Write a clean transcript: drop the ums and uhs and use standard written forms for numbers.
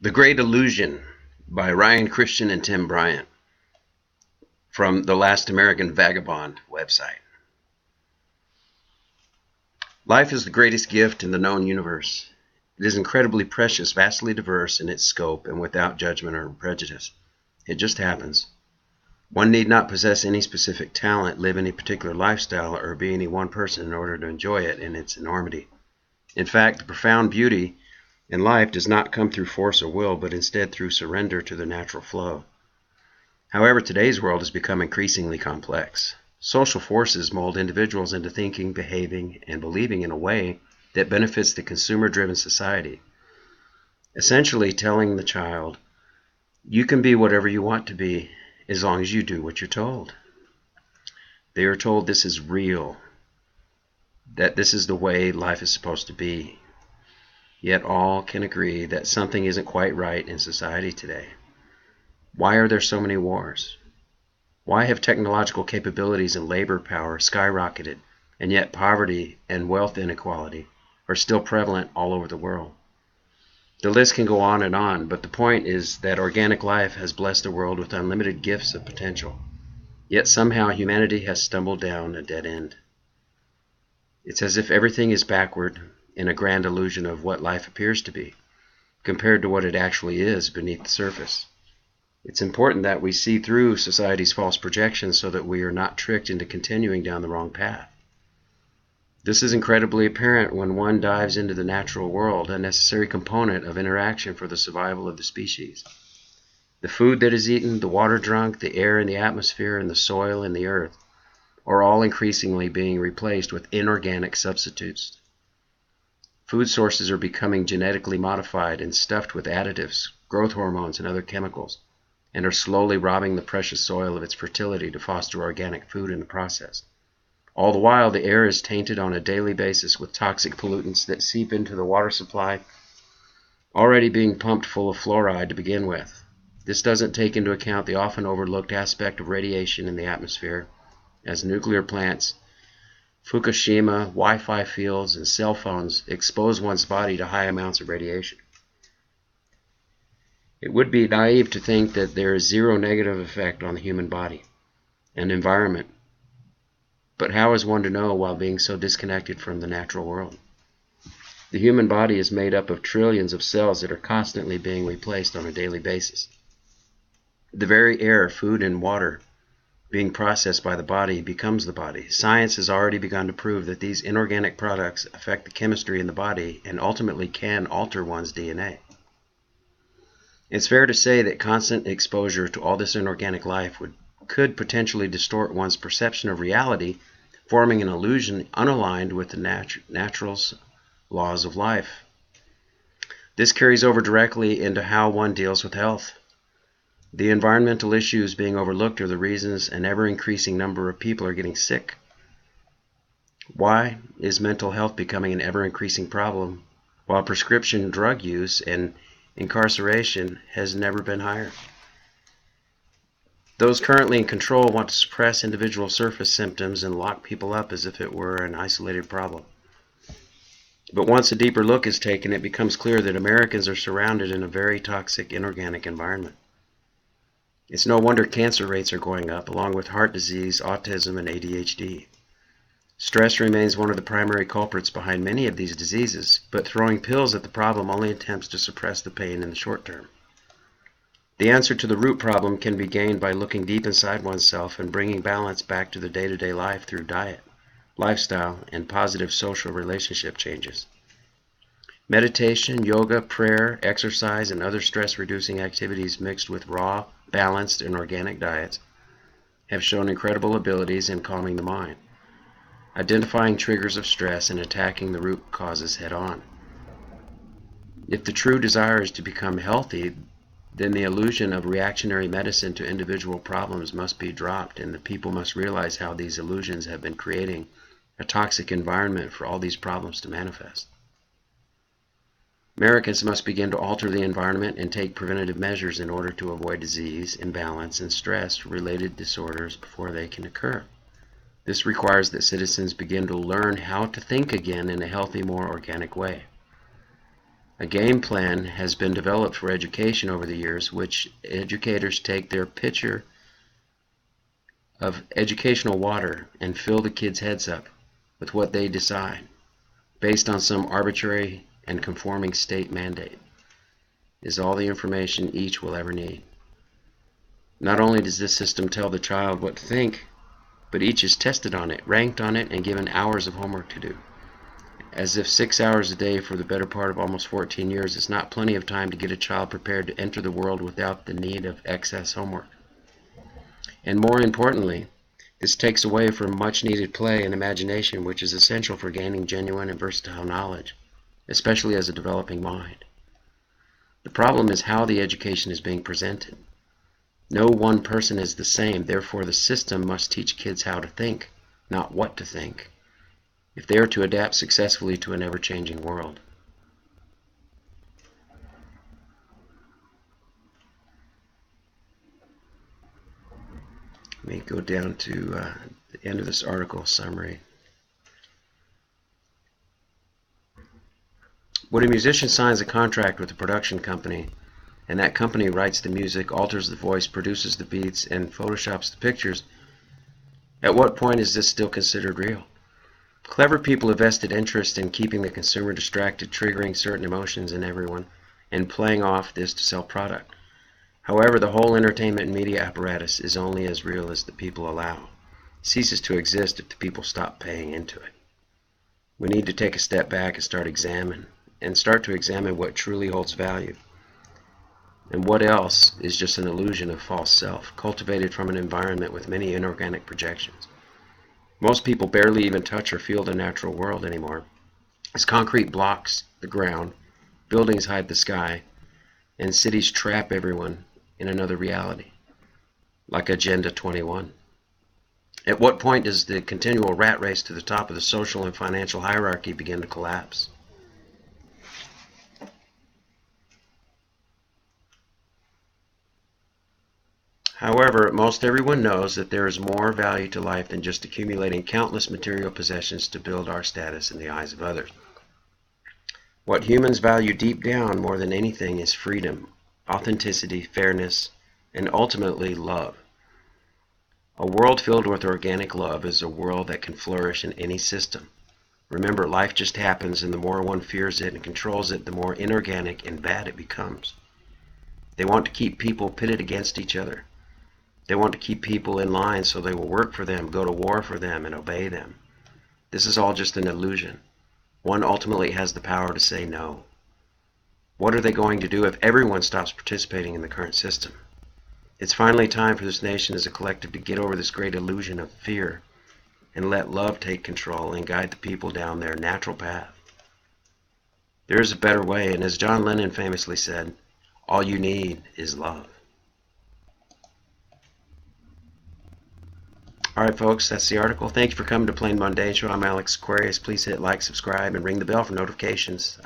The Great Illusion by Ryan, Cristian, and Tim Bryant from the Last American Vagabond website. Life is the greatest gift in the known universe. It is incredibly precious, vastly diverse in its scope, and without judgment or prejudice. It just happens. One need not possess any specific talent, live any particular lifestyle, or be any one person in order to enjoy it in its enormity. In fact, the profound beauty in life does not come through force or will, but instead through surrender to the natural flow. However, today's world has become increasingly complex. Social forces mold individuals into thinking, behaving, and believing in a way that benefits the consumer-driven society, essentially telling the child, you can be whatever you want to be as long as you do what you're told. They are told this is real, that this is the way life is supposed to be. Yet all can agree that something isn't quite right in society today. Why are there so many wars? Why have technological capabilities and labor power skyrocketed, and yet poverty and wealth inequality are still prevalent all over the world? The list can go on, but the point is that organic life has blessed the world with unlimited gifts of potential. Yet somehow humanity has stumbled down a dead end. It's as if everything is backward in a grand illusion of what life appears to be, compared to what it actually is beneath the surface. It's important that we see through society's false projections so that we are not tricked into continuing down the wrong path. This is incredibly apparent when one dives into the natural world, a necessary component of interaction for the survival of the species. The food that is eaten, the water drunk, the air in the atmosphere, and the soil in the earth are all increasingly being replaced with inorganic substitutes. Food sources are becoming genetically modified and stuffed with additives, growth hormones, and other chemicals, and are slowly robbing the precious soil of its fertility to foster organic food in the process. All the while, the air is tainted on a daily basis with toxic pollutants that seep into the water supply, already being pumped full of fluoride to begin with. This doesn't take into account the often overlooked aspect of radiation in the atmosphere, as nuclear plants, Fukushima, Wi-Fi fields, and cell phones expose one's body to high amounts of radiation. It would be naive to think that there is zero negative effect on the human body and environment. But how is one to know while being so disconnected from the natural world? The human body is made up of trillions of cells that are constantly being replaced on a daily basis. The very air, food, and water being processed by the body becomes the body. Science has already begun to prove that these inorganic products affect the chemistry in the body and ultimately can alter one's DNA. It's fair to say that constant exposure to all this inorganic life could potentially distort one's perception of reality, forming an illusion unaligned with the natural laws of life. This carries over directly into how one deals with health. The environmental issues being overlooked are the reasons an ever-increasing number of people are getting sick. Why is mental health becoming an ever-increasing problem, while prescription drug use and incarceration has never been higher? Those currently in control want to suppress individual surface symptoms and lock people up as if it were an isolated problem. But once a deeper look is taken, it becomes clear that Americans are surrounded in a very toxic inorganic environment. It's no wonder cancer rates are going up, along with heart disease, autism, and ADHD. Stress remains one of the primary culprits behind many of these diseases, but throwing pills at the problem only attempts to suppress the pain in the short term. The answer to the root problem can be gained by looking deep inside oneself and bringing balance back to the day-to-day life through diet, lifestyle, and positive social relationship changes. Meditation, yoga, prayer, exercise, and other stress-reducing activities mixed with raw, balanced, and organic diets have shown incredible abilities in calming the mind, identifying triggers of stress, and attacking the root causes head-on. If the true desire is to become healthy, then the illusion of reactionary medicine to individual problems must be dropped, and the people must realize how these illusions have been creating a toxic environment for all these problems to manifest. Americans must begin to alter the environment and take preventative measures in order to avoid disease, imbalance, and stress-related disorders before they can occur. This requires that citizens begin to learn how to think again in a healthy, more organic way. A game plan has been developed for education over the years, which educators take their pitcher of educational water and fill the kids' heads up with what they decide, based on some arbitrary and conforming state mandate, is all the information each will ever need. Not only does this system tell the child what to think, but each is tested on it, ranked on it, and given hours of homework to do. As if 6 hours a day for the better part of almost 14 years is not plenty of time to get a child prepared to enter the world without the need of excess homework. And more importantly, this takes away from much needed play and imagination, which is essential for gaining genuine and versatile knowledge, especially as a developing mind. The problem is how the education is being presented. No one person is the same, therefore the system must teach kids how to think, not what to think, if they are to adapt successfully to an ever-changing world. Let me go down to the end of this article summary. When a musician signs a contract with a production company, and that company writes the music, alters the voice, produces the beats, and photoshops the pictures, at what point is this still considered real? Clever people have vested interest in keeping the consumer distracted, triggering certain emotions in everyone, and playing off this to sell product. However, the whole entertainment and media apparatus is only as real as the people allow. It ceases to exist if the people stop paying into it. We need to take a step back and start to examine what truly holds value, and what else is just an illusion of false self, cultivated from an environment with many inorganic projections. Most people barely even touch or feel the natural world anymore, as concrete blocks the ground, buildings hide the sky, and cities trap everyone in another reality, like Agenda 21. At what point does the continual rat race to the top of the social and financial hierarchy begin to collapse? However, most everyone knows that there is more value to life than just accumulating countless material possessions to build our status in the eyes of others. What humans value deep down more than anything is freedom, authenticity, fairness, and ultimately love. A world filled with organic love is a world that can flourish in any system. Remember, life just happens, and the more one fears it and controls it, the more inorganic and bad it becomes. They want to keep people pitted against each other. They want to keep people in line so they will work for them, go to war for them, and obey them. This is all just an illusion. One ultimately has the power to say no. What are they going to do if everyone stops participating in the current system? It's finally time for this nation as a collective to get over this great illusion of fear and let love take control and guide the people down their natural path. There is a better way, and as John Lennon famously said, all you need is love. Alright folks, that's the article. Thank you for coming to Plain Mundane Show. I'm Alex Aquarius. Please hit like, subscribe, and ring the bell for notifications.